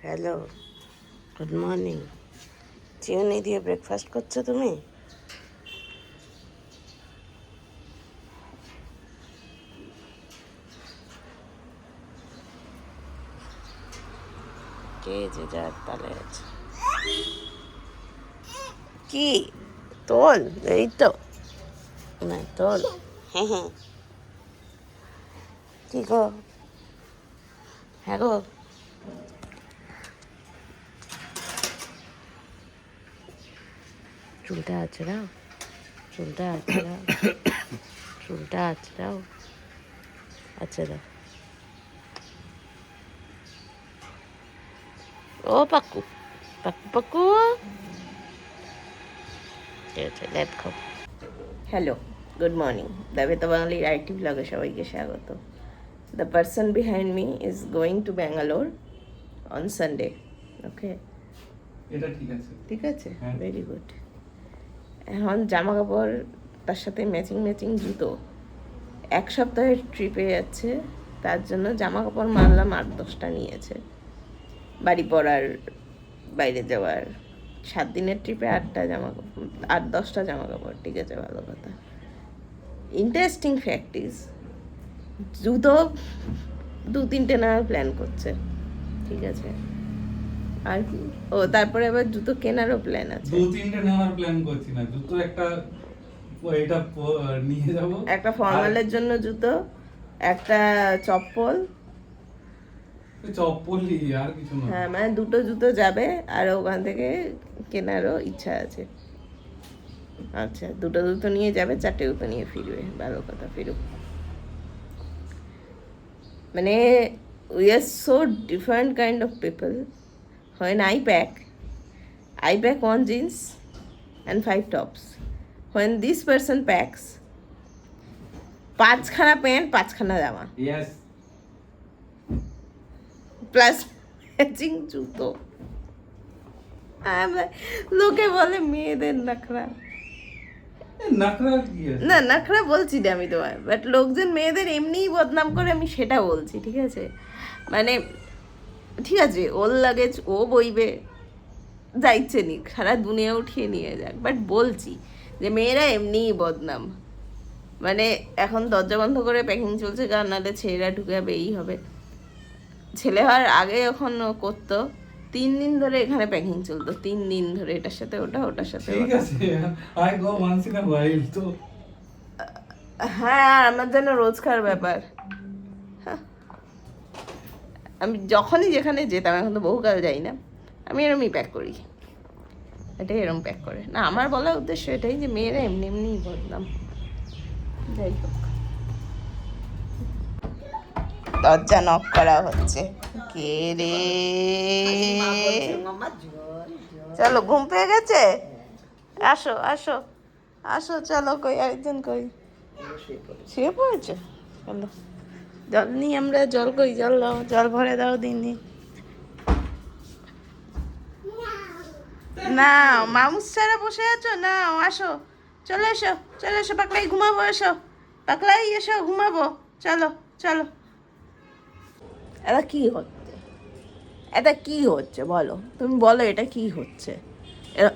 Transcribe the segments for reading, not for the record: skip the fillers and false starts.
Hello, good morning. চিউনি দিয়ে breakfast করছো তুমি? কে যে যার তালে আছে। কি তোল? এই তো না তোল। হ্যাঁ হ্যাঁ, কি গো? হ্যাঁ গো, চুলটা আছড়াও, চুলটা আছড়াও, চুলটা আছড়াও। আচ্ছা দাও। ও পাক্কু, পাক্কু পাক্কু, ঠিক আছে লেট খাও। Hello, good morning. দাবে তো বাঙালির আইটি ব্লগে সবাইকে স্বাগত। The person behind me is going to Bangalore on Sunday. Okay? এটা ঠিক আছে। ঠিক আছে, হ্যাঁ। Very good. এখন জামা কাপড় তার সাথে ম্যাচিং ম্যাচিং জুতো। এক সপ্তাহের ট্রিপে যাচ্ছে, তার জন্য জামা কাপড় মারলাম 8-10টা নিয়েছে। বাড়ি পরার, বাইরে যাওয়ার। 7 দিনের ট্রিপে 8টা জামা কাপড়, 8-10টা জামা কাপড়, ঠিক আছে, ভালো কথা। ইন্টারেস্টিং ফ্যাক্ট ইজ জুতো 2-3টে নেওয়ার প্ল্যান করছে, ঠিক আছে। আর কি, ও তারপরে আবার জুতো কেনারও প্ল্যান আছে। 2-3টে নেওয়ার প্ল্যান করছি না, জুতো একটা এটা নিয়ে যাব। একটা ফর্মালের জন্য জুতো, একটা চপ্পল। চপ্পলই, আর কিছু না। হ্যাঁ, মানে 2টো জুতো যাবে, আর ওখান থেকে কেনারও ইচ্ছা আছে। আচ্ছা, 2টো জুতো নিয়ে যাবে, 4টে জুতো নিয়ে ফিরবে, ভালো কথা, ফিরুক। মানে we are so different kind of people. When I pack 1 jeans and 5 tops. When this person packs 5খানা প্যান্ট, 5খানা জামা, ইয়েস। প্লাস ম্যাচিং জুতো। লোকে বলে মেয়েদের নাখরা। নাকরা কি আছে? না, নাখরা বলছি না আমি তোমার, বাট লোকজন মেয়েদের এমনিই বদনাম করে, আমি সেটা বলছি, ঠিক আছে। মানে ঠিক আছে, ওর লাগেজ ও বইবে, যা ইচ্ছে নিক, সারা দুনিয়া উঠিয়ে নিয়ে যাক, বাট বলছি যে মেয়েরা এমনিই বদনাম। মানে এখন দরজা বন্ধ করে প্যাকিং চলছে, কারণ নাহলে ছেলেরা ঢুকে যাবে, এই হবে। ছেলে হওয়ার আগে যখন ও করতো, 3 দিন ধরে এখানে প্যাকিং চলতো, 3 দিন ধরে, এটার সাথে ওটা, ওটার সাথে ঠিক ওটা। আছে, I go once in a while তো। হ্যাঁ, আর আমার জন্য রোজকার ব্যাপার। হ্যাঁ, আমি যখনই যেখানে যেতাম, এখন তো বহুকাল যাই না, আমি এরমই প্যাক করি। এটাই এরম প্যাক করে না। আমার বলার উদ্দেশ্য এটাই যে মেয়েরা এমনি এমনিই বদনাম। যাই হোক, দরজা নক করা হচ্ছে। কে রে? চলো, ঘুম পেয়ে গেছে? আসো আসো আসো, চলো। কই আরেকজন? কই শুয়ে পড়েছে? চলো, জল নিই আমরা। জল কই? জল দাও, জল ভরে দাও দিনই। না, মামুস ছাড়া বসে আছো? না, আসো, চলে এসো, চলে এসো। পাকলাই ঘুমাবো, এসো পাকলাই, এসো ঘুমাবো, চলো চলো। এটা কি হচ্ছে? এটা কি হচ্ছে বলো, তুমি বলো, এটা কি হচ্ছে?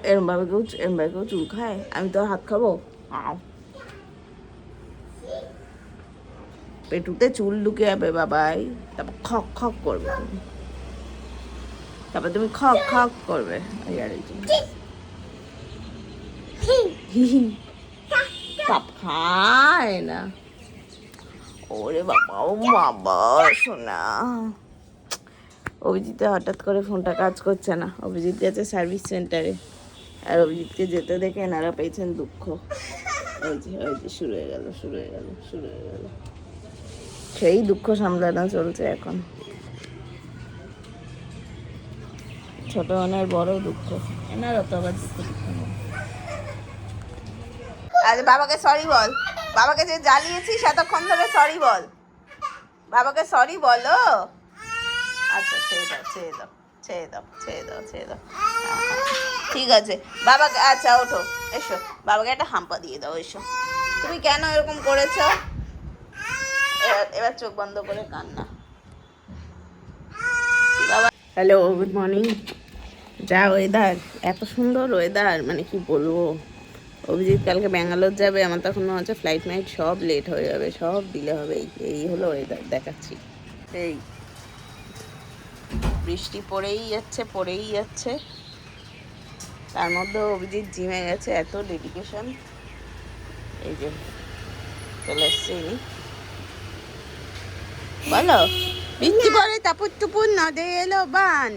এরম ভাবে কেউ চুল খায়? আমি তো হাত খাবো? আও, পেটুতে চুল ঢুকে যাবে বাবাই, তারপর খক খক করবে তুমি, তারপর তুমি খক খক করবে। এই আর পাপ খায় না। ওরে বাবা, ও বাবা, শোনা। অভিজিৎ হঠাৎ করে ফোনটা কাজ করছে না। অভিজিৎ গেছে সার্ভিস সেন্টারে, আর অভিজিৎকে যেতে দেখে এনারা পেয়েছেন দুঃখ। ওই যে ওই যে শুরু হয়ে গেল, শুরু হয়ে গেল, শুরু হয়ে গেল। সেই দুঃখ সামলানো চলছে এখন। ছোট অনেক বড় দুঃখ, এনারও তো আবার দুঃখ নেই। আজ বাবাকে সরি বল, বাবাকে যে জ্বালিয়েছিস এতক্ষণ ধরে, সরি বল, বাবাকে সরি বলো। আচ্ছা, ছেড়ে দাও, ছেড়ে দাও, ছেড়ে দাও, ছেড়ে দাও, ছেড়ে দাও। ঠিক আছে বাবাকে, আচ্ছা ওঠো, এসো, বাবাকে একটা হাম্পা দিয়ে দাও, এসো। তুমি কেন এরকম করেছ? এবার চোখ বন্ধ করে কান্না। বাবা হ্যালো, গুড মর্নিং। যা ওয়েদার, এত সুন্দর ওয়েদার, মানে কি বলবো। অভিজিৎ কালকে ব্যাঙ্গালোর যাবে, আমার তখন মনে হচ্ছে ফ্লাইট মাইট সব লেট হয়ে যাবে, সব দিলে হবে। এই হলো ওয়েদার দেখাচ্ছি। এই বৃষ্টি পড়েই যাচ্ছে। তার মধ্যে অভিজিৎ জিমে গেছে, এত ডেডিকেশন। এই যে চলে এসছে ইনি। বলো, বৃষ্টি পরে তাপুর টুপুর নদে এলো বান,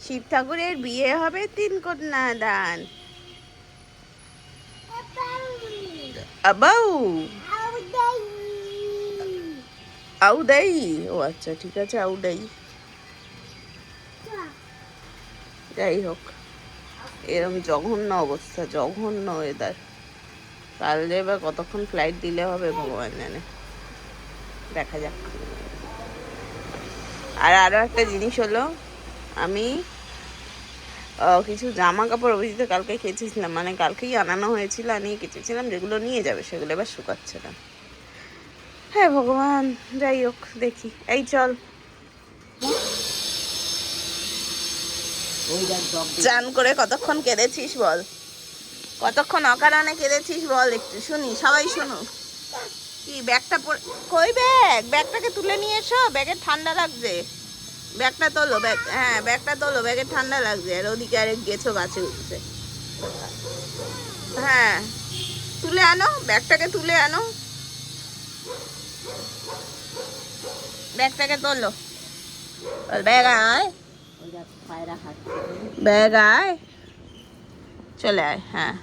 শিব ঠাকুরের বিয়ে হবে 3 কন্যা দান। আবাউ আউদাই, ও আচ্ছা ঠিক আছে, আউদাই। যাই হোক, এরকম জঘন্য অবস্থা, জঘন্য ওয়েদার। কাল যে এবার কতক্ষণ ফ্লাইট দিলে হবে ভগবান জানে, দেখা যাক। আর আরও একটা জিনিস হলো, আমি কিছু জামা কাপড় অভিজিৎ কালকে কেচেছিলাম, মানে কালকেই আনানো হয়েছিল, আনিয়ে কেচেছিলাম, যেগুলো নিয়ে যাবে সেগুলো এবার শুকাচ্ছে না। হ্যাঁ ভগবান, যাই হোক দেখি। এই চল, চান করে কতক্ষণ কেঁদেছিস বল, কতক্ষণ অকারণে কেঁদেছিস বল, একটু শুনি, সবাই শুনো। কি ব্যাগটা কই ব্যাগটাকে তুলে নিয়ে এসো, ব্যাগে ঠান্ডা লাগছে। ব্যাগটা তোলো, হ্যাঁ ব্যাগটা তোলো, ব্যাগে ঠান্ডা লাগছে। আর ওদিকে আরেক গেছো গাছে উঠছে। হ্যাঁ তুলে আনো, ব্যাগটাকে তুলে আনো, ব্যাগটাকে তোলো। ব্যাগ আয়, ব্যাগ আয়, চলে আয়। হ্যাঁ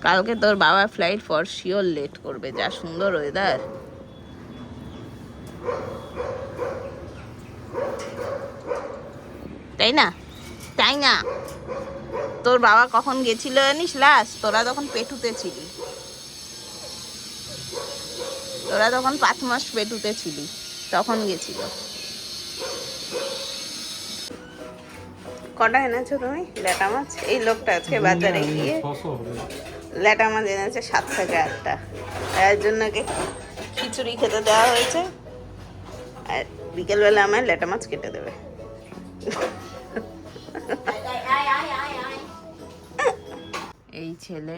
কালকে তোর বাবার ফ্লাইট ফর শিওর লেট করবে, যা সুন্দর ওয়েদার। তাই না, তাই না? তোর বাবা কখন গেছিল জানিস লাস্ট? তোরা তখন পেটুতে ছিলি, তোরা তখন 5 মাস পেটুতে ছিলি, তখন গেছিল। কটা এনেছো তুমি ল্যাটা মাছ? এই লোকটা আজকে বাজারে গিয়ে ল্যাটা মাছ এনেছে 7 থেকে 8টা। এর জন্য খিচুড়ি খেতে দেওয়া হয়েছে, আর বিকেলবেলা আমায় ল্যাটা মাছ কেটে দেবে। এই ছেলে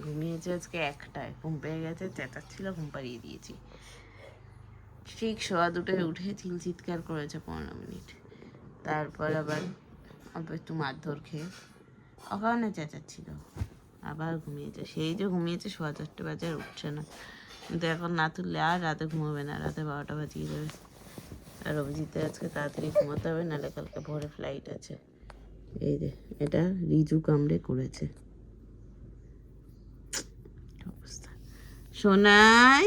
ঘুমিয়েছে আজকে 1টায়, ঘুম পেয়ে গেছে, চেঁচাচ্ছিল, ঘুম পাড়িয়ে দিয়েছি। ঠিক 2:15 উঠে চিৎকার করেছে 15 মিনিট, তারপর আবার অল্প একটু মারধর খেয়ে অকারণে চেঁচাচ্ছিল, আবার ঘুমিয়েছে। সেই যে ঘুমিয়েছে 4:15 বাজে, আর উঠছে না। কিন্তু এখন না তুললে আর রাতে ঘুমাবে না, রাতে 12টা বাজিয়ে দেবে। আর অভিজিতের আজকে তাড়াতাড়ি ঘুমাতে হবে, নাহলে কালকে ভোরে ফ্লাইট আছে। এই যে এটা রিজু কামড়ে করেছে অবস্থা। সোনাই,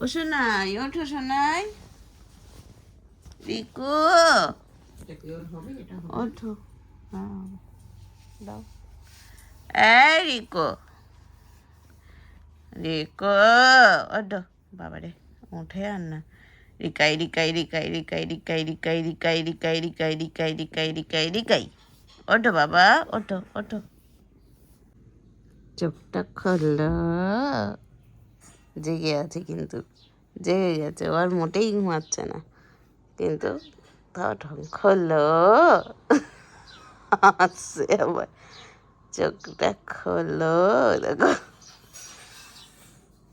ও সোনাই, ওঠো সোনাই, রিকু ওঠো, হ্যাঁ দাও। এই রিকো, রিকো ওঠো, বাবারে উঠে আর না। রিকাই রিকাই রিকাই রিকাই রিকাই রিকাই রিকাই রিকাই রিকাই রিকাই রিকাই রিকাই রিকাই, ওঠো বাবা, ওঠো ওঠো। চোখটা খোলো, জেগে আছে কিন্তু, জেগে গেছে, ও আর মোটেই ঘুমাচ্ছে না, কিন্তু তাও ঢং খোলো। আসছে আবার, চোখটা খোলো, দেখো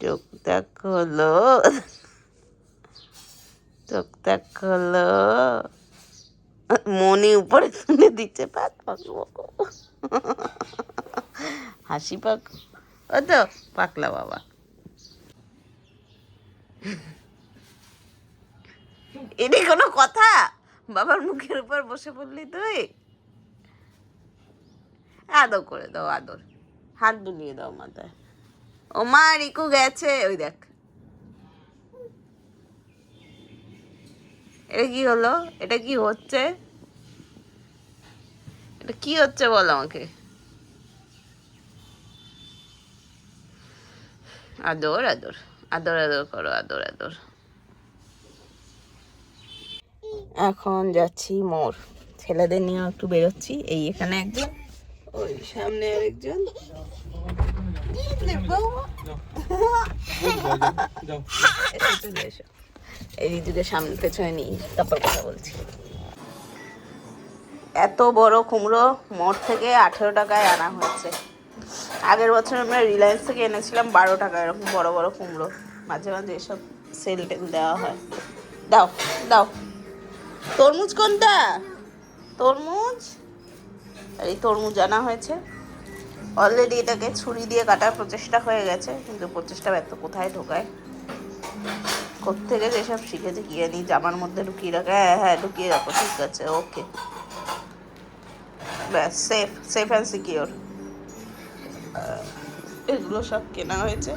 চোখটা খোলো, চোখটা খোলো। মনি উপরে তুলে দিচ্ছে, পাক হাসি পাক, ও তো পাকলা বাবা। এটি কোনো কথা? বাবার মুখের উপর বসে পড়লি তুই? আদর করে দাও, আদর, হাত বুলিয়ে দাও মাথায়। ও মা, রিকু গেছে, ওই দেখ। এটা কি হলো? এটা কি হচ্ছে? এটা কি হচ্ছে বল আমাকে। আদর আদর, আদর আদর করো, আদর আদর। এখন যাচ্ছি মোর, ছেলেদের নিয়ে একটু বেরোচ্ছি। এই এখানে একজন, ওই সামনে আরেকজন। চলে এসো। এই ঋতুকে সামনে পেছনে নিয়ে তারপর কথা বলছি। এত বড় কুমড়ো মোড় থেকে 18 টাকায় আনা হয়েছে। আগের বছর আমরা রিলায়েন্স থেকে এনেছিলাম 12 টাকা এরকম বড় বড় কুমড়ো। মাঝে মাঝে এসব সেল টেল দেওয়া হয়। দাও দাও। তরমুজ কোনটা? তরমুজ। আর এই তরমুজ আনা হয়েছে। অলরেডি এটাকে ছুরি দিয়ে কাটার প্রচেষ্টা হয়ে গেছে, কিন্তু প্রচেষ্টা ব্যর্থ। কোথায় ঢোকায়, কোত্থেকে যেসব শিখেছে কি জানি। জামার মধ্যে ঢুকিয়ে রাখে। হ্যাঁ হ্যাঁ ঢুকিয়ে রাখো, ঠিক আছে, ওকে, ব্যাস, সেফ সেফ অ্যান্ড সিকিওর। এগুলো সব কেনা হয়েছে,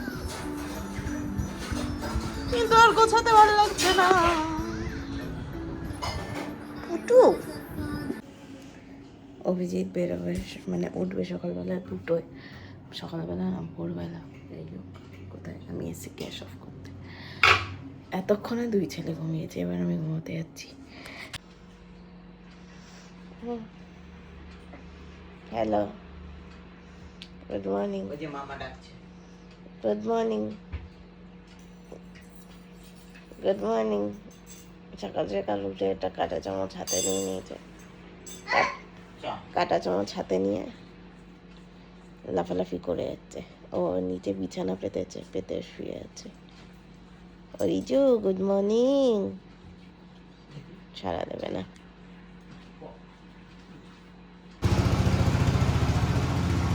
কিন্তু আর গোছাতে ভালো লাগছে না। পুটু অভিজিৎ বেরোবে, মানে উঠবে সকালবেলা 2টোয়। সকালবেলা না, ভোরবেলা। যাই হোক, কোথায় আমি এসে গ্যাস অফ করতে। এতক্ষণে 2 ছেলে ঘুমিয়েছে, এবার আমি ঘুমোতে যাচ্ছি। Hello, good morning. ওই যে মামা ডাকছে। Good morning, good morning. সকাল সকাল উঠে একটা কাঁটা চামচ হাতে নিয়ে নিয়েছে। কাঁটা চামচ হাতে নিয়ে লাফালাফি করে যাচ্ছে। ও নিচে বিছানা পেতেছে, পেতে শুয়ে আছে। ও রিজু, গুড মর্নিং। সারা দেবে না।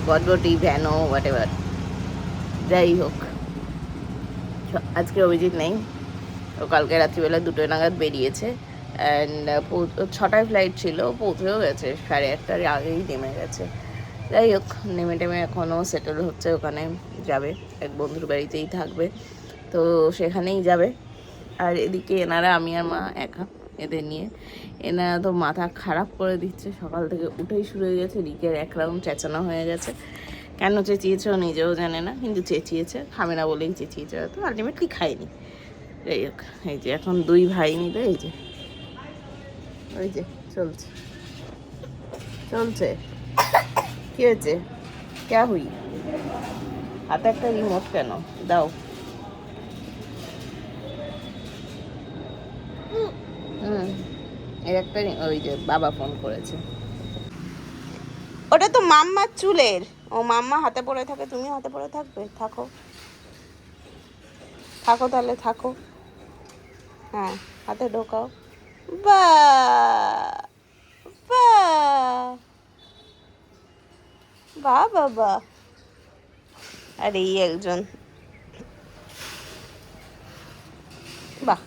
বটবটি, ভ্যানো, হোয়াট এভার। যাই হোক, আজকে অভিজিৎ নেই। ও কালকে রাত্রিবেলা 2টো নাগাদ বেরিয়েছে। অ্যান্ড 6টায় ফ্লাইট ছিল, পৌঁছেও গেছে 8:30টার আগেই নেমে গেছে। যাই হোক, নেমে টেমে এখনও সেটেল হচ্ছে। ওখানে যাবে, এক বন্ধুর বাড়িতেই থাকবে, তো সেখানেই যাবে। আর এদিকে এনারা, আমি আর মা একা এদের নিয়ে। এনারা তো মাথা খারাপ করে দিচ্ছে, সকাল থেকে উঠেই শুরু হয়ে গেছে। রিকের 1 রাউন্ড চেঁচানো হয়ে গেছে। কেন চেঁচিয়েছে ও নিজেও জানে না, কিন্তু চেঁচিয়েছে। খাবে না বলেই চেঁচিয়েছে, হয়তো আলটিমেটলি খায়নি। যাই হোক, এই যে এখন 2 ভাই মিলে, এই যে ওই যে চলছে চলছে। কি হয়েছে? ক্যা হুই? হাতে একটা রিমোট কেন? দাও। এর একটা ওই যে বাবা ফোন করেছে। ওটা তো মাম্মার চুলের। ও মাম্মা হাতে পড়ে থাকে, তুমি হাতে পড়ে থাকবে? থাকো থাকো, তাহলে থাকো। হ্যাঁ, হাতে ঢোকাও। বা বা বা বাবা। আর এই একজন, বাহ।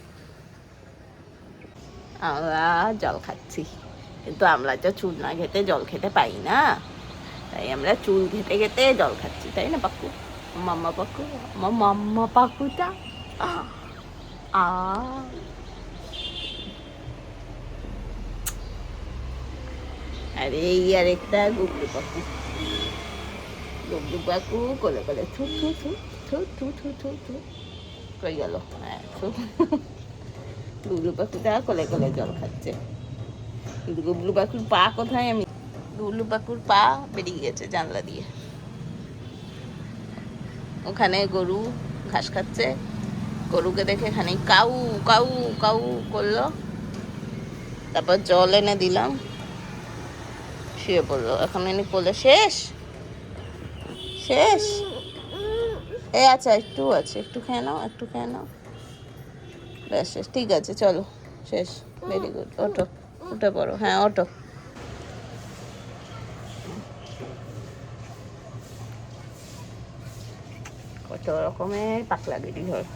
আমরা জল খাচ্ছি, কিন্তু আমরা তো চুল না খেতে জল খেতে পাই না, তাই আমরা চুল খেতে খেতে জল খাচ্ছি, তাই না পাক্কু? মাম্মা পাক্কু, আমার মাম্মা পাক্কুটা। আ আর এই আরেকটা গুগলু পাক্কু। গুগলু পাক্কু কোলে কোলে থু থু থু থু থু থু থু থু কই গেল? হ্যাঁ, গুগলু পাখুটা কোলে কোলে জল খাচ্ছে, কিন্তু গুগলু পাখুর পা কোথায়? আমি, গুগলু পাখুর পা বেরিয়ে গেছে জানলা দিয়ে। ওখানে গরু ঘাস খাচ্ছে, গরুকে দেখে এখানে কাউ কাউ কাউ করলো। তারপর জল এনে দিলাম, শুয়ে পড়লো। এখন এনে কোলে। শেষ শেষ। এ আচ্ছা, একটু আছে, একটু খেয়ে নাও, একটু খেয়ে নাও, ব্যাস শেষ। ঠিক আছে, চলো, শেষ। ভেরি গুড, ওঠো, উঠে পড়ো। হ্যাঁ, ওঠো। কত রকমের পাগলাগিরি হয়,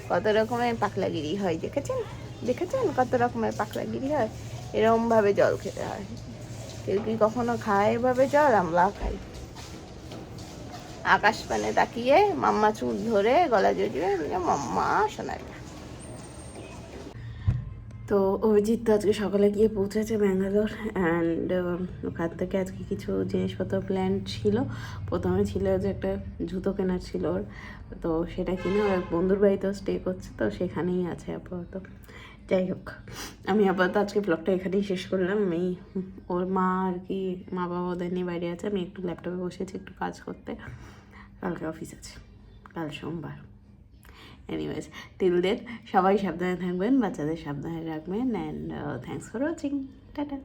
কত রকমের পাগলাগিরি হয়। দেখেছেন দেখেছেন কত রকমের পাগলাগিরি হয়। এরকম ভাবে জল খেতে হয়। কেউ কি কখনো খায় এভাবে জল? আমরা খাই। আকাশ পানে তাকিয়ে মাম্মা চুল ধরে গলা জড়িয়ে, মাম্মা শোনায়। তো অভিজিৎ তো আজকে সকালে গিয়ে পৌঁছেছে ব্যাঙ্গালোর। অ্যান্ড ওখান থেকে আজকে কিছু জিনিসপত্র প্ল্যান ছিল। প্রথমে ছিল যে একটা জুতো কেনার ছিল ওর, তো সেটা কিনে ওর বন্ধুর বাড়িতেও স্টে করছে, তো সেখানেই আছে আপাতত। যাই হোক, আমি আপাতত আজকে ব্লগটা এখানেই শেষ করলাম। আমি ওর মা আর কি, মা বাবা ওদের নিয়ে বাইরে আছে, আমি একটু ল্যাপটপে বসেছি একটু কাজ করতে। কালকে অফিস আছে, কাল সোমবার। এনিওয়েজ টিল দেন সবাই সাবধানে থাকবেন, বাচ্চাদের সাবধানে রাখবেন, and thanks for watching, tata.